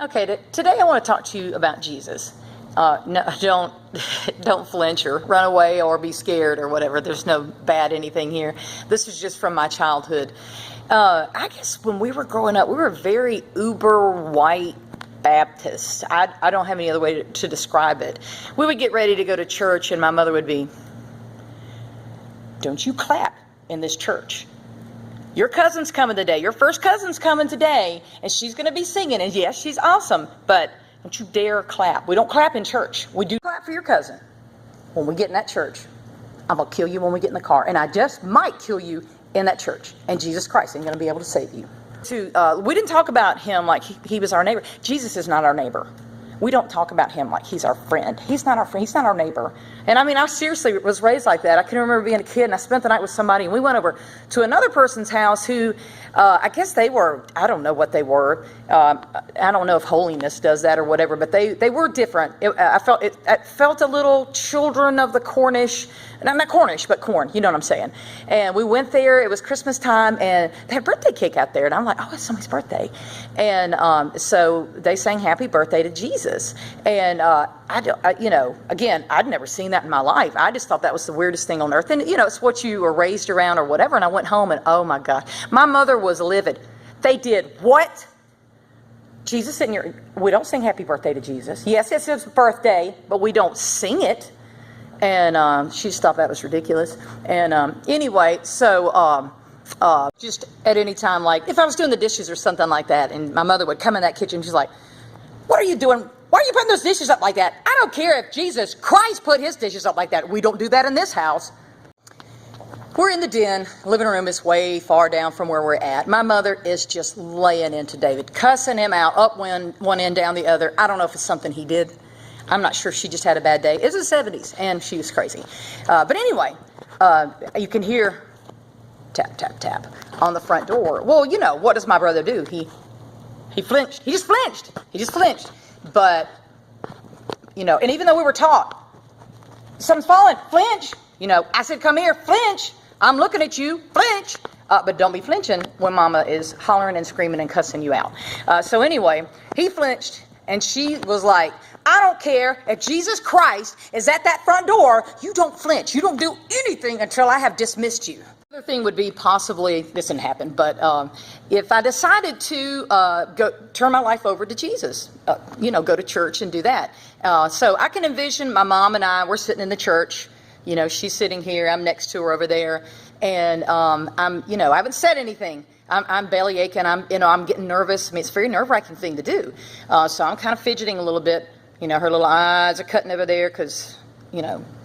Okay, today I want to talk to you about Jesus. No, don't flinch or run away or be scared or whatever. There's no bad anything here. This is just from my childhood. I guess when we were growing up, we were very uber white Baptists. I don't have any other way to describe it. We would get ready to go to church and my mother would be, "Don't you clap in this church. Your cousin's coming today. Your first cousin's coming today, and she's going to be singing. And yes, she's awesome, but don't you dare clap. We don't clap in church. We do clap for your cousin. When we get in that church, I'm going to kill you when we get in the car. And I just might kill you in that church. And Jesus Christ ain't going to be able to save you." We didn't talk about him like he was our neighbor. Jesus is not our neighbor. We don't talk about him like he's our friend. He's not our friend. He's not our neighbor. And I mean, I seriously was raised like that. I can remember being a kid and I spent the night with somebody and we went over to another person's house who, I guess they were, I don't know what they were. I don't know if holiness does that or whatever, but they were different. It felt a little children of the Cornish, not Cornish, but corn, you know what I'm saying. And we went there, it was Christmas time, and they had birthday cake out there. And I'm like, oh, it's somebody's birthday. And so they sang happy birthday to Jesus. And again, I'd never seen that in my life. I just thought that was the weirdest thing on earth. And, it's what you were raised around or whatever. And I went home and, oh my gosh, my mother was livid. They did what? Jesus sitting here, we don't sing happy birthday to Jesus. Yes, it's his birthday, but we don't sing it. And she just thought that was ridiculous. And anyway, so just at any time, like if I was doing the dishes or something like that, and my mother would come in that kitchen, she's like, "What are you doing? Why are you putting those dishes up like that? I don't care if Jesus Christ put his dishes up like that. We don't do that in this house." We're in the den. Living room is way far down from where we're at. My mother is just laying into David, cussing him out, up one end, down the other. I don't know if it's something he did. I'm not sure. She just had a bad day. It's the 70s, and she was crazy. But anyway, you can hear tap, tap, tap on the front door. Well, what does my brother do? He flinched. He just flinched. But, and even though we were taught, something's falling, flinch. I said, come here, flinch. I'm looking at you, flinch. But don't be flinching when mama is hollering and screaming and cussing you out. So anyway, he flinched, and she was like, "I don't care if Jesus Christ is at that front door, you don't flinch. You don't do anything until I have dismissed you." Another thing would be possibly, this didn't happen, but if I decided to turn my life over to Jesus, go to church and do that. So I can envision my mom and I, we're sitting in the church. She's sitting here, I'm next to her over there, and I haven't said anything. I'm belly aching. I'm getting nervous. I mean, it's a very nerve-wracking thing to do. So I'm kind of fidgeting a little bit. Her little eyes are cutting over there because,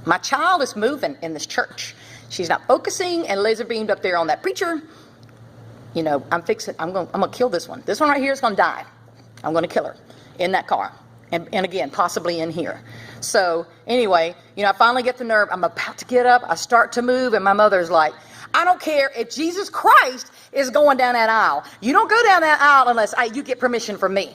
my child is moving in this church. She's not focusing and laser beamed up there on that preacher. I'm gonna kill this one. This one right here is gonna die. I'm gonna kill her in that car. And again, possibly in here. So anyway, I finally get the nerve. I'm about to get up. I start to move, and my mother's like, "I don't care if Jesus Christ is going down that aisle. You don't go down that aisle unless you get permission from me."